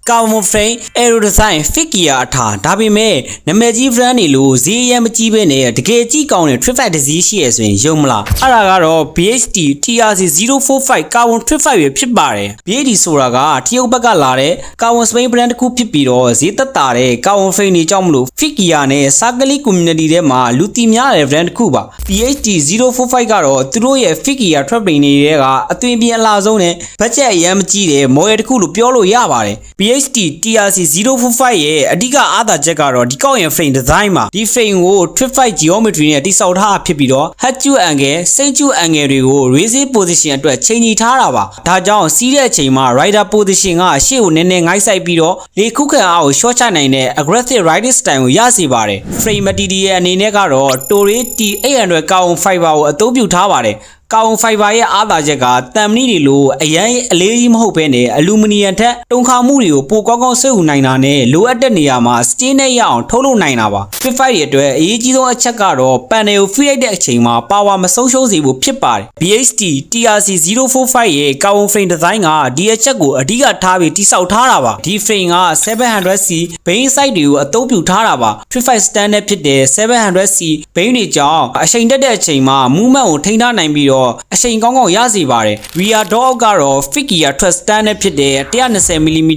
Carbon frame Aero Design Figure အထာဒါပေမဲ့နာမည်ကြီး brand တွေလို့ဈေးရမ်းမကြီးပဲနဲ့တကယ်ကြီးကောင်းတဲ့ trip fight တစ်စီးရှိရဆိုရင်ယုံမလားအဲ့ဒါကတော့ BHT TRC 045 Carbon Trip Fight ပဲဖြစ်ပါတယ် BHT ဆိုတာကတရုတ်ဘက်ကလာတဲ့ Carbon Spain brand တစ်ခုဖြစ်ပြီးတော့ဈေးသက်သာတဲ့ Carbon frame တွေကြောင့်မလို့ Figure နဲ့ Circle Community ထဲမှာလူသိများတဲ့ brand တစ်ခုပါ BHT 045 ကတော့သူတို့ရဲ့ Figure Trip တွေတွေကအသွင်ပြင်အလားဆုံးနဲ့ budget အရမ်းမကြီးတဲ့ model တစ်ခုလို့ပြောလို့ရပါတယ် BHT TRC 045 ရဲ့အဓိကအားသာချက်ကတော့ဒီကောက်ရဲ့ frame design မှာဒီ frame ကို trip fight geometry နဲ့တိစောက်ထားဖြစ်ပြီးတော့ head to angle စိတ် to angle တွေကို raising position အတွက်ချိန်ညီထားတာပါဒါကြောင့်စီးတဲ့အချိန်မှာ rider position ကရှေ့ကိုနည်းနည်းငိုက်ဆိုင်ပြီးတော့လေခုခံအားကို short ချနိုင်တဲ့ aggressive riding style ကိုရစေပါတယ် frame material အနေနဲ့ကတော့ Toray T800 carbon fiber ကိုအသုံးပြုထားပါတယ်Carbon fiber ရဲ့အားသာချက်ကတံမဏိတွေလိုအရန်အလေးကြီးမဟုတ်ဘဲနဲ့အလူမီနီယံထက်တုံခါမှုတွေကိုပိုကောင်းကောင်းဆွဲယူနိုင်တာနဲ့လိုအပ်တဲ့နေရာမှာ steel နဲ့ရအောင်ထုတ်လုပ်နိုင်တာပါ Trip fight ရဲ့အတွက်အရေးကြီးဆုံးအချက်ကတော့ panel ကို free လိုက်တဲ့အချိန်မှာ power မဆုံးရှုံးစေဖို့ဖြစ်ပါတယ် BHT TRC 045 ရဲ့ carbon frame design ကဒီအချက်ကိုအဓိကထားပြီးတိစောက်ထားတာပါဒီ frame က 700C beam sight တွေကိုအသုံးပြုထားတာပါ Trip fight standard ဖြစ်တဲ့ 700C beam တွေကြောင့်အချိန်တက်တဲ့အချိန်မှာ movement ကိုထိန်းထားနိုင်ပြီးတော့အချိန်ကောင်းကောင်းရစေပါတယ် rear door ကတော့ figure truss standard ဖြစ်တဲ့ 120mm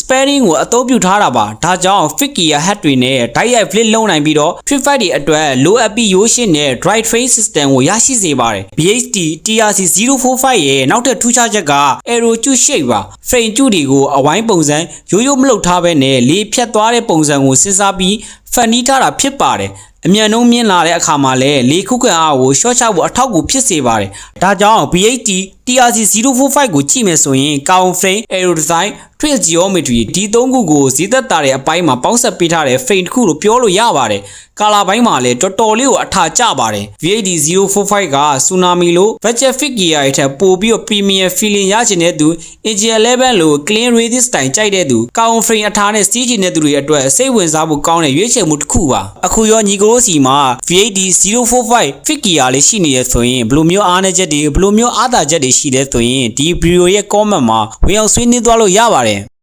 sparing ကိုအသုံးပြုထားတာပါဒါကြောင့် figure head တွေနဲ့ direct flip လုံးနိုင်ပြီးတော့ trip fight တွေအတွက် low up ရိုးရှင်းတဲ့ drive train system ကိုရရှိစေပါတယ် BHT TRC 045 ရဲ့နောက်ထပ်ထူးခြားချက်က aero ကျူ shape ပါ frame ကျူတွေကိုအဝိုင်းပုံစံရိုးရိုးမလုပ်ထားဘဲနဲ့လေဖြတ်သွားတဲ့ပုံစံကိုစဉ်းစားပြီးဖန်တီးထားတာဖြစ်ပါတယ်အမြန်နှုန်းမြင့်လာတဲ့အခါမှာလည်းလေခုခံအားကို short ချဖို့အထောက်အကူဖြစ်စေပါတယ်။ဒါကြောင့် BHT TRC 045 ကိုကြည့်မယ်ဆိုရင် Carbon frame, aero design, twist geometry ဒီသုံးခုကိုဈေးသက်သာတဲ့အပိုင်းမှာပေါင်းစပ်ပေးထားတဲ့ frame တစ်ခုလို့ပြောလို့ရပါတယ်။ color ဘိုင်းမှာလည်းတော်တော်လေးကိုအထာကျပါတယ်။ BHT 045 က Tsunami လို့ budget figure တွေထက်ပိုပြီးတော့ premium feeling ရချင်တဲ့သူ Engine 11လို့ clean racing style ကြိုက်တဲ့သူ Carbon frame အထာနဲ့စီးချင်တဲ့သူတွေအတွက်စိတ်ဝင်စားဖို့ကောင်းတဲ့ရွေးချယ်မှုတစ်ခုပါ။အခုရောညီကိုစီမှာ BHT 045 figure လေးရှိနေရဆိုရင်ဘယ်လိုမျိုးအားနည်းချက်တွေဘယ်လိုမျိုးအားသာချက်တွေရှိလဲဆိုရင်ဒီ video ရဲ့ comment မှာဝင်အောင်ဆွေးနွေးသွားလို့ရပါတယ်